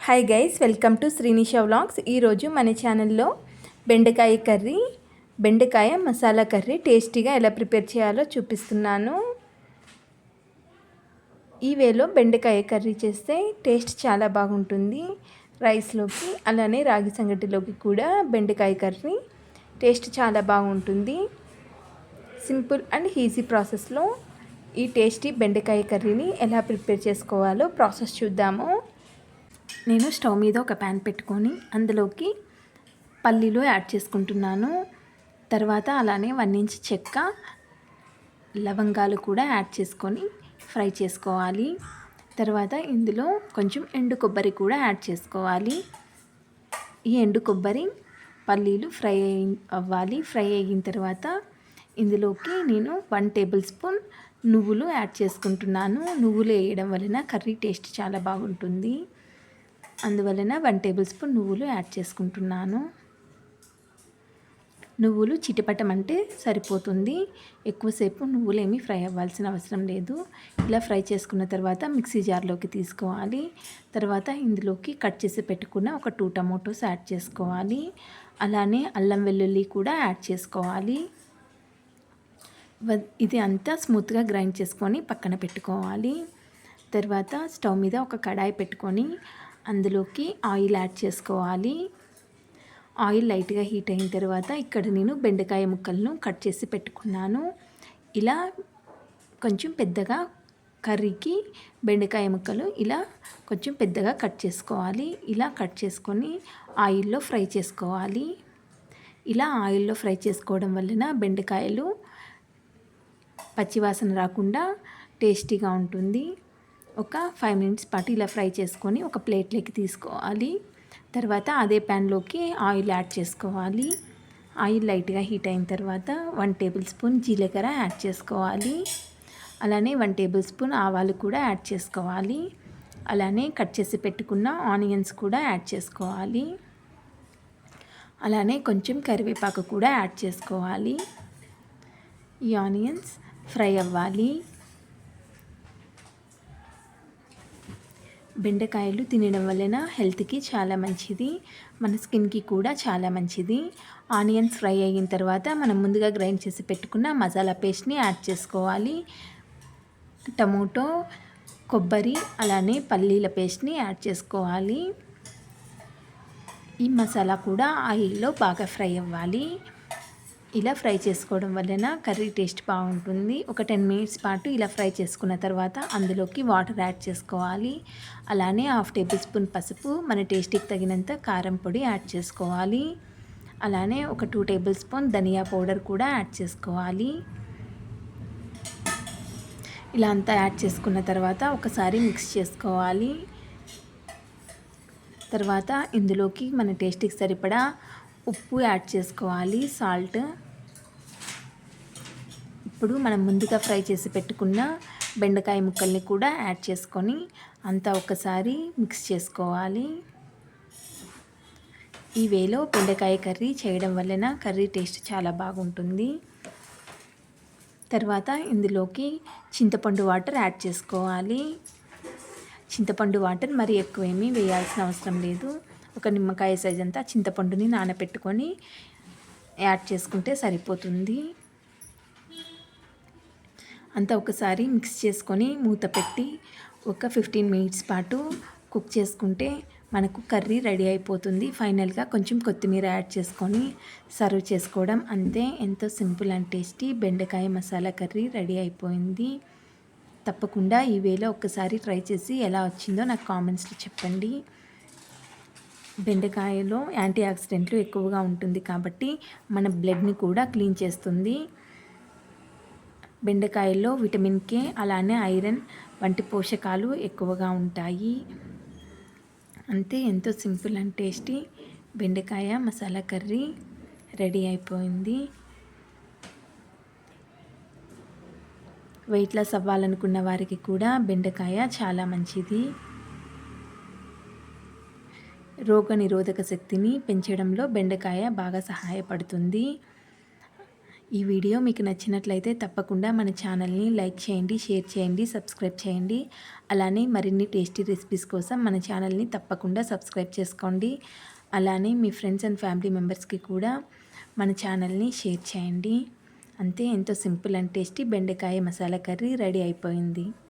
Hi guys, welcome to Srinisha vlogs. ఈరోజు మన ఛానల్లో బెండకాయ మసాలా కర్రీ టేస్టీగా ఎలా ప్రిపేర్ చేయాలో చూపిస్తున్నాను. ఈ వేలో బెండకాయ కర్రీ చేస్తే టేస్ట్ చాలా బాగుంటుంది. రైస్లోకి అలానే రాగి సంగటిలోకి కూడా బెండకాయ కర్రీ టేస్ట్ చాలా బాగుంటుంది. సింపుల్ అండ్ ఈజీ ప్రాసెస్లో ఈ టేస్టీ బెండకాయ కర్రీని ఎలా ప్రిపేర్ చేసుకోవాలో ప్రాసెస్ చూద్దాము. నేను స్టవ్ మీద ఒక ప్యాన్ పెట్టుకొని అందులోకి పల్లీలు యాడ్ చేసుకుంటున్నాను. తర్వాత అలానే 1 ఇంచ్ చెక్క, లవంగాలు కూడా యాడ్ చేసుకొని ఫ్రై చేసుకోవాలి. తర్వాత ఇందులో కొంచెం ఎండు కొబ్బరి కూడా యాడ్ చేసుకోవాలి. ఈ ఎండు కొబ్బరి, పల్లీలు ఫ్రై అవ్వాలి. ఫ్రై అయిన తర్వాత ఇందులోకి నేను 1 టేబుల్ స్పూన్ నువ్వులు యాడ్ చేసుకుంటున్నాను. నువ్వులు వేయడం వలన కర్రీ టేస్ట్ చాలా బాగుంటుంది. అందువలన 1 టేబుల్ స్పూన్ నువ్వులు యాడ్ చేసుకుంటున్నాను. నువ్వులు చిటపటమంటే సరిపోతుంది. ఎక్కువసేపు నువ్వులు ఏమీ ఫ్రై అవ్వాల్సిన అవసరం లేదు. ఇలా ఫ్రై చేసుకున్న తర్వాత మిక్సీ జార్లోకి తీసుకోవాలి. తర్వాత ఇందులోకి కట్ చేసి పెట్టుకున్న ఒక 2 టమోటోస్ యాడ్ చేసుకోవాలి. అలానే అల్లం వెల్లుల్లి కూడా యాడ్ చేసుకోవాలి. ఇది అంతా స్మూత్గా గ్రైండ్ చేసుకొని పక్కన పెట్టుకోవాలి. తర్వాత స్టవ్ మీద ఒక కడాయి పెట్టుకొని అందులోకి ఆయిల్ యాడ్ చేసుకోవాలి. ఆయిల్ లైట్గా హీట్ అయిన తర్వాత ఇక్కడ నేను బెండకాయ ముక్కలను కట్ చేసి పెట్టుకున్నాను. ఇలా కొంచెం పెద్దగా కర్రీకి బెండకాయ ముక్కలు ఇలా కొంచెం పెద్దగా కట్ చేసుకోవాలి. ఇలా కట్ చేసుకొని ఆయిల్లో ఫ్రై చేసుకోవాలి. ఇలా ఆయిల్లో ఫ్రై చేసుకోవడం వలన బెండకాయలు పచ్చివాసన రాకుండా టేస్టీగా ఉంటుంది. ఒక 5 మినిట్స్ పాటు ఇలా ఫ్రై చేసుకొని ఒక ప్లేట్లోకి తీసుకోవాలి. తర్వాత అదే ప్యాన్లోకి ఆయిల్ యాడ్ చేసుకోవాలి. ఆయిల్ లైట్గా హీట్ అయిన తర్వాత 1 టేబుల్ స్పూన్ జీలకర్ర యాడ్ చేసుకోవాలి. అలానే 1 టేబుల్ స్పూన్ ఆవాలు కూడా యాడ్ చేసుకోవాలి. అలానే కట్ చేసి పెట్టుకున్న ఆనియన్స్ కూడా యాడ్ చేసుకోవాలి. అలానే కొంచెం కరివేపాకు కూడా యాడ్ చేసుకోవాలి. ఈ ఆనియన్స్ ఫ్రై అవ్వాలి. బెండకాయలు తినడం వలన హెల్త్కి చాలా మంచిది, మన స్కిన్కి కూడా చాలా మంచిది. ఆనియన్స్ ఫ్రై అయిన తర్వాత మనం ముందుగా గ్రైండ్ చేసి పెట్టుకున్న మసాలా పేస్ట్ని యాడ్ చేసుకోవాలి. టమోటో, కొబ్బరి అలానే పల్లీల పేస్ట్ని యాడ్ చేసుకోవాలి. ఈ మసాలా కూడా ఆయిల్లో బాగా ఫ్రై అవ్వాలి. ఇలా ఫ్రై చేసుకోవడం వలన కర్రీ టేస్ట్ బాగుంటుంది. ఒక 10 మినిట్స్ పాటు ఇలా ఫ్రై చేసుకున్న తర్వాత అందులోకి వాటర్ యాడ్ చేసుకోవాలి. అలానే 1/2 టేబుల్ స్పూన్ పసుపు, మన టేస్ట్కి తగినంత కారం పొడి యాడ్ చేసుకోవాలి. అలానే ఒక 2 టేబుల్ స్పూన్ ధనియా పౌడర్ కూడా యాడ్ చేసుకోవాలి. ఇలా అంతా యాడ్ చేసుకున్న తర్వాత ఒకసారి మిక్స్ చేసుకోవాలి. తర్వాత ఇందులోకి మన టేస్ట్కి సరిపడా ఉప్పు యాడ్ చేసుకోవాలి, సాల్ట్. ఇప్పుడు మనం ముందుగా ఫ్రై చేసి పెట్టుకున్న బెండకాయ ముక్కల్ని కూడా యాడ్ చేసుకొని అంతా ఒకసారి మిక్స్ చేసుకోవాలి. ఈ వేలో బెండకాయ కర్రీ చేయడం వలన కర్రీ టేస్ట్ చాలా బాగుంటుంది. తర్వాత ఇందులోకి చింతపండు వాటర్ యాడ్ చేసుకోవాలి. చింతపండు వాటర్ మరి ఎక్కువేమీ వేయాల్సిన అవసరం లేదు. ఒక నిమ్మకాయ సైజ్ అంతా చింతపండుని నానబెట్టుకొని యాడ్ చేసుకుంటే సరిపోతుంది. అంతా ఒకసారి మిక్స్ చేసుకొని మూత పెట్టి ఒక 15 మినిట్స్ పాటు కుక్ చేసుకుంటే మనకు కర్రీ రెడీ అయిపోతుంది. ఫైనల్గా కొంచెం కొత్తిమీర యాడ్ చేసుకొని సర్వ్ చేసుకోవడం అంతే. ఎంతో సింపుల్ అండ్ టేస్టీ బెండకాయ మసాలా కర్రీ రెడీ అయిపోయింది. తప్పకుండా ఈ వేలో ఒక్కసారి ట్రై చేసి ఎలా వచ్చిందో నాకు కామెంట్స్లో చెప్పండి. బెండకాయలో యాంటీ ఆక్సిడెంట్లు ఎక్కువగా ఉంటుంది కాబట్టి మన బ్లడ్ని కూడా క్లీన్ చేస్తుంది. బెండకాయల్లో విటమిన్ కే అలానే ఐరన్ వంటి పోషకాలు ఎక్కువగా ఉంటాయి. అంతే, ఎంతో సింపుల్ అండ్ టేస్టీ బెండకాయ మసాలా కర్రీ రెడీ అయిపోయింది. వెయిట్ లాస్ అవ్వాలనుకున్న వారికి కూడా బెండకాయ చాలా మంచిది. రోగనిరోధక శక్తిని పెంచడంలో బెండకాయ బాగా సహాయపడుతుంది. ఈ వీడియో మీకు నచ్చినట్లయితే తప్పకుండా మన ఛానల్ని లైక్ చేయండి, షేర్ చేయండి, సబ్స్క్రైబ్ చేయండి. అలానే మరిన్ని టేస్టీ రెసిపీస్ కోసం మన ఛానల్ని తప్పకుండా సబ్స్క్రైబ్ చేసుకోండి. అలానే మీ ఫ్రెండ్స్ అండ్ ఫ్యామిలీ మెంబర్స్కి కూడా మన ఛానల్ని షేర్ చేయండి. అంతే, ఎంతో సింపుల్ అండ్ టేస్టీ బెండకాయ మసాలా కర్రీ రెడీ అయిపోయింది.